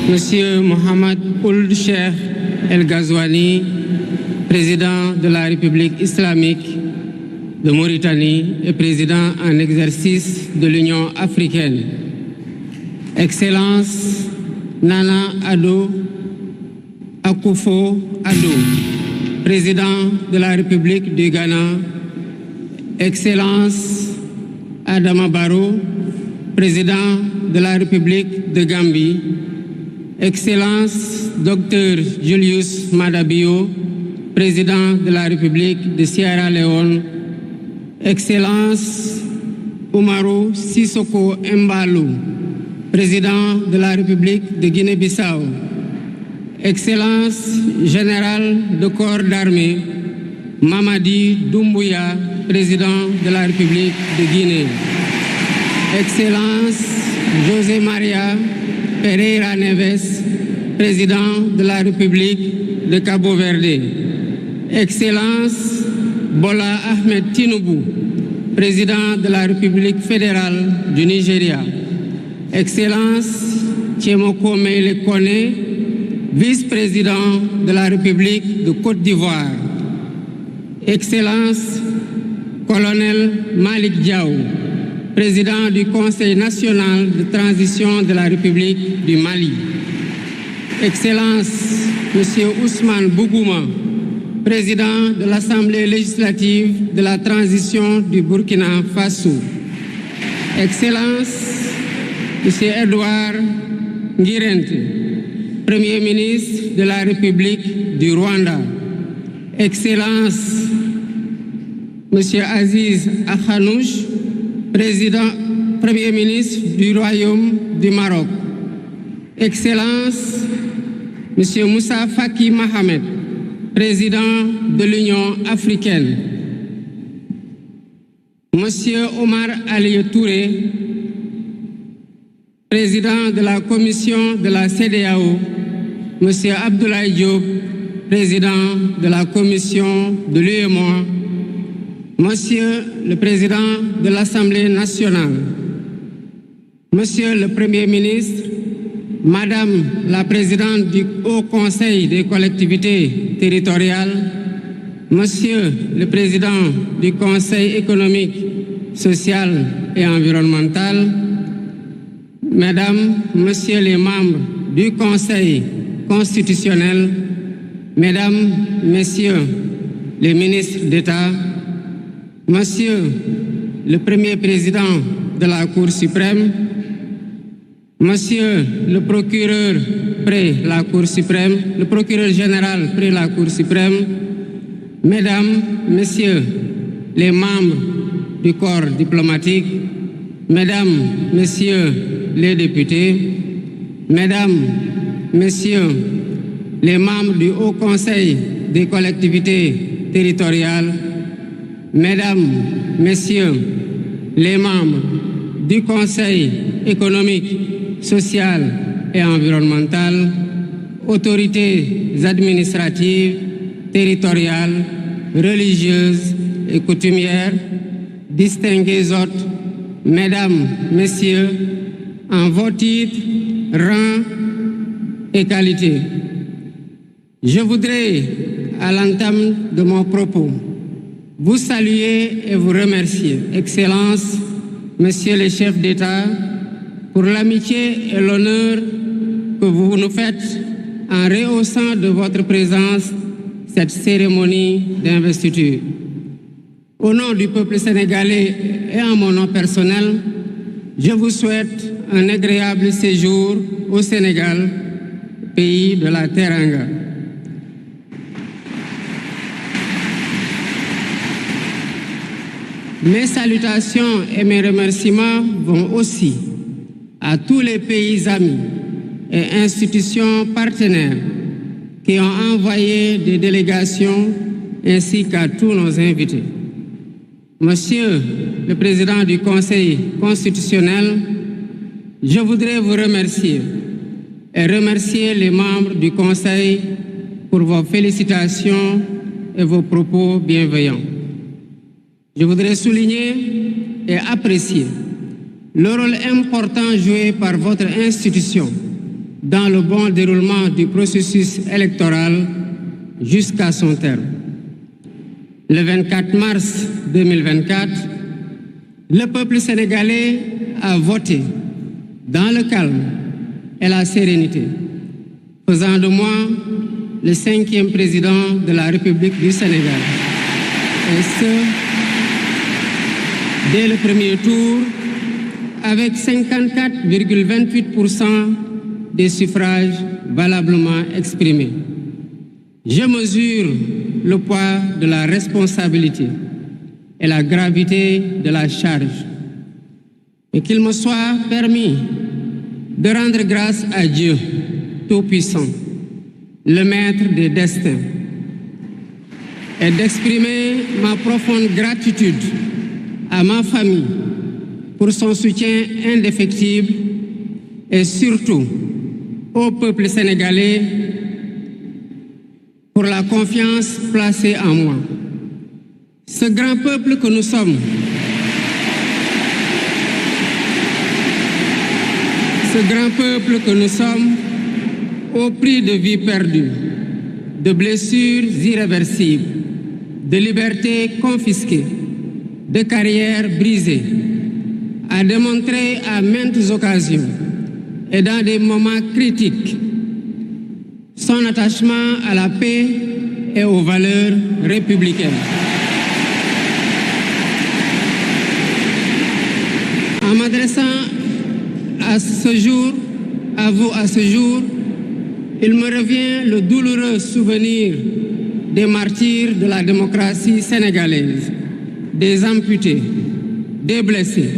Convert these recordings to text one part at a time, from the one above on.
Monsieur Mohamed Ould Cheikh El Ghazouani, président de la République islamique de Mauritanie et président en exercice de l'Union africaine. Excellence Nana Addo Akufo-Addo, président de la République du Ghana. Excellence Adama Barrow, président de la République de Gambie. Excellence Dr Julius Maada Bio, président de la République de Sierra Leone. Excellence Umaru Sissoko Embalou, président de la République de Guinée-Bissau. Excellence Général de corps d'armée Mamadi Doumbouya, président de la République de Guinée. Excellence José Maria Pereira Neves, président de la République de Cabo Verde. Excellence Bola Ahmed Tinubu, président de la République fédérale du Nigeria. Excellence Tchemoko Meïle Kone, vice-président de la République de Côte d'Ivoire. Excellence Colonel Malik Diaw, président du Conseil national de transition de la République du Mali. Excellence Monsieur Ousmane Bougouma, président de l'Assemblée législative de la transition du Burkina Faso. Excellence Monsieur Edouard Ngirente, Premier ministre de la République du Rwanda. Excellence Monsieur Aziz Akhanouch, Premier ministre du Royaume du Maroc. Excellence Monsieur Moussa Faki Mahamed, président de l'Union africaine. Monsieur Omar Ali Touré, président de la commission de la CEDEAO. Monsieur Abdoulaye Diop, président de la commission de l'UEMOA. Monsieur le président de l'Assemblée nationale. Monsieur le Premier ministre, Madame la présidente du Haut Conseil des collectivités territoriales, Monsieur le président du Conseil économique, social et environnemental, Mesdames, Messieurs les membres du Conseil constitutionnel, Mesdames, Messieurs les ministres d'État, Monsieur le Premier président de la Cour suprême, Monsieur le procureur près la Cour suprême, le procureur général près la Cour suprême, Mesdames, Messieurs les membres du corps diplomatique, Mesdames, Messieurs les députés, Mesdames, Messieurs les membres du Haut Conseil des collectivités territoriales, Mesdames, Messieurs les membres du Conseil économique, social et environnemental, autorités administratives, territoriales, religieuses et coutumières, distingués hôtes, Mesdames, Messieurs, en vos titres, rangs et qualités. Je voudrais, à l'entame de mon propos, vous saluer et vous remercier, Excellences, Messieurs les chefs d'État, pour l'amitié et l'honneur que vous nous faites en rehaussant de votre présence cette cérémonie d'investiture. Au nom du peuple sénégalais et en mon nom personnel, je vous souhaite un agréable séjour au Sénégal, pays de la Teranga. Mes salutations et mes remerciements vont aussi à tous les pays amis et institutions partenaires qui ont envoyé des délégations ainsi qu'à tous nos invités. Monsieur le Président du Conseil constitutionnel, je voudrais vous remercier et remercier les membres du Conseil pour vos félicitations et vos propos bienveillants. Je voudrais souligner et apprécier le rôle important joué par votre institution dans le bon déroulement du processus électoral jusqu'à son terme. Le 24 mars 2024, le peuple sénégalais a voté dans le calme et la sérénité, faisant de moi le 5e président de la République du Sénégal. Et ce, dès le premier tour, avec 54,28% des suffrages valablement exprimés. Je mesure le poids de la responsabilité et la gravité de la charge. Et qu'il me soit permis de rendre grâce à Dieu Tout-Puissant, le Maître des destins, et d'exprimer ma profonde gratitude à ma famille pour son soutien indéfectible et surtout au peuple sénégalais pour la confiance placée en moi. Ce grand peuple que nous sommes, au prix de vies perdues, de blessures irréversibles, de libertés confisquées, de carrières brisées, a démontré à maintes occasions et dans des moments critiques son attachement à la paix et aux valeurs républicaines. En m'adressant à vous à ce jour, il me revient le douloureux souvenir des martyrs de la démocratie sénégalaise, des amputés, des blessés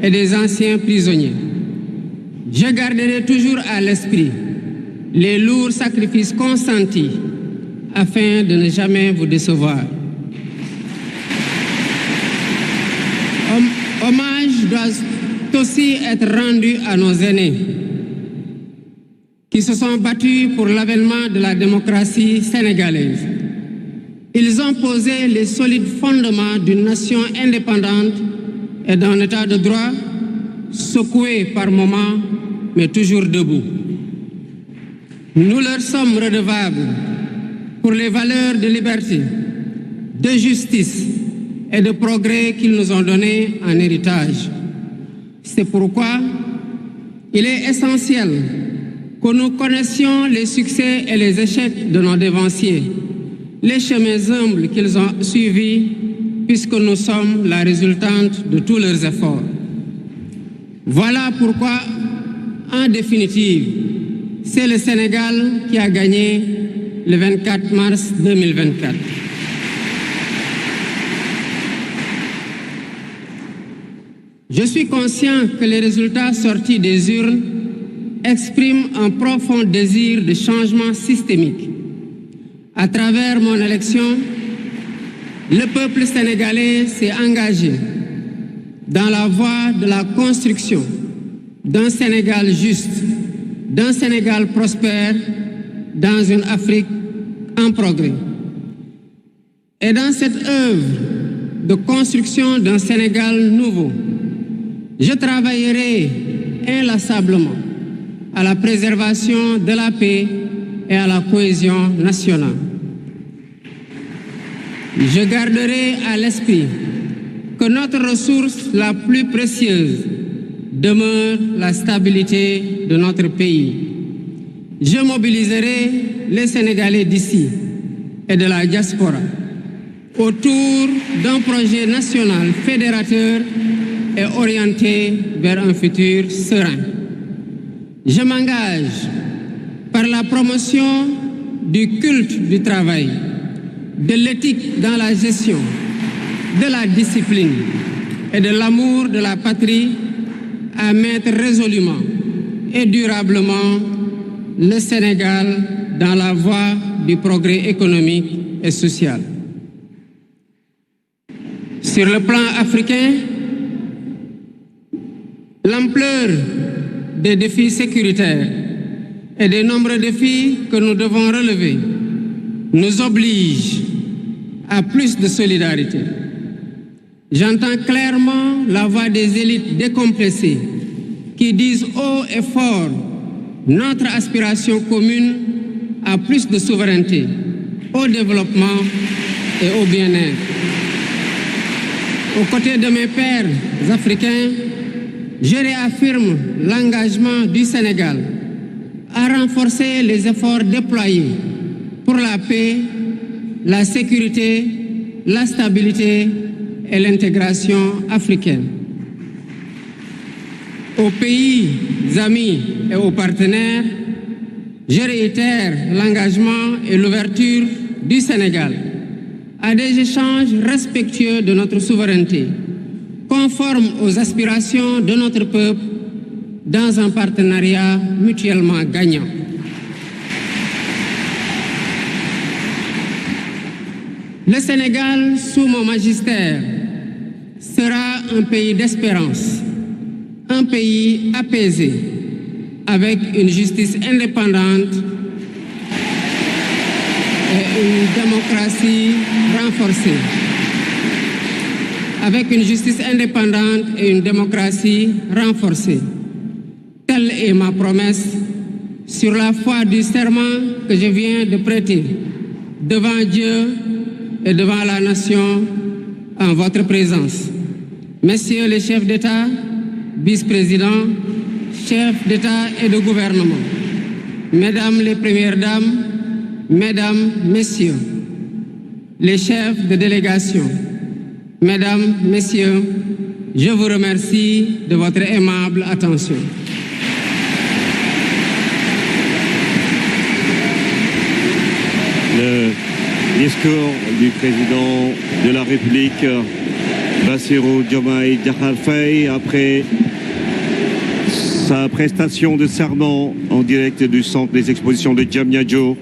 et des anciens prisonniers. Je garderai toujours à l'esprit les lourds sacrifices consentis afin de ne jamais vous décevoir. Hommage doit aussi être rendu à nos aînés qui se sont battus pour l'avènement de la démocratie sénégalaise. Ils ont posé les solides fondements d'une nation indépendante et d'un état de droit secoué par moments, mais toujours debout. Nous leur sommes redevables pour les valeurs de liberté, de justice et de progrès qu'ils nous ont données en héritage. C'est pourquoi il est essentiel que nous connaissions les succès et les échecs de nos dévanciers, les chemins humbles qu'ils ont suivis, puisque nous sommes la résultante de tous leurs efforts. Voilà pourquoi, en définitive, c'est le Sénégal qui a gagné le 24 mars 2024. Je suis conscient que les résultats sortis des urnes expriment un profond désir de changement systémique. À travers mon élection, le peuple sénégalais s'est engagé dans la voie de la construction d'un Sénégal juste, d'un Sénégal prospère, dans une Afrique en progrès. Et dans cette œuvre de construction d'un Sénégal nouveau, je travaillerai inlassablement à la préservation de la paix et à la cohésion nationale. Je garderai à l'esprit que notre ressource la plus précieuse demeure la stabilité de notre pays. Je mobiliserai les Sénégalais d'ici et de la diaspora autour d'un projet national fédérateur et orienté vers un futur serein. Je m'engage par la promotion du culte du travail, de l'éthique dans la gestion, de la discipline et de l'amour de la patrie à mettre résolument et durablement le Sénégal dans la voie du progrès économique et social. Sur le plan africain, l'ampleur des défis sécuritaires et des nombreux défis que nous devons relever nous oblige à plus de solidarité. J'entends clairement la voix des élites décompressées qui disent haut et fort notre aspiration commune à plus de souveraineté, au développement et au bien-être. Aux côtés de mes pairs africains, je réaffirme l'engagement du Sénégal à renforcer les efforts déployés pour la paix, la sécurité, la stabilité et l'intégration africaine. Aux pays amis et aux partenaires, je réitère l'engagement et l'ouverture du Sénégal à des échanges respectueux de notre souveraineté, conformes aux aspirations de notre peuple, dans un partenariat mutuellement gagnant. Le Sénégal, sous mon magistère, sera un pays d'espérance, un pays apaisé, avec une justice indépendante et une démocratie renforcée. Avec une justice indépendante et une démocratie renforcée. Telle est ma promesse sur la foi du serment que je viens de prêter devant Dieu et devant la nation en votre présence. Messieurs les chefs d'État, vice-présidents, chefs d'État et de gouvernement, Mesdames les Premières Dames, Mesdames, Messieurs, les chefs de délégation, Mesdames, Messieurs, je vous remercie de votre aimable attention. Le discours du président de la République, Bassirou Diomaye Diakhar Faye, après sa prestation de serment en direct du centre des expositions de Diamniadio,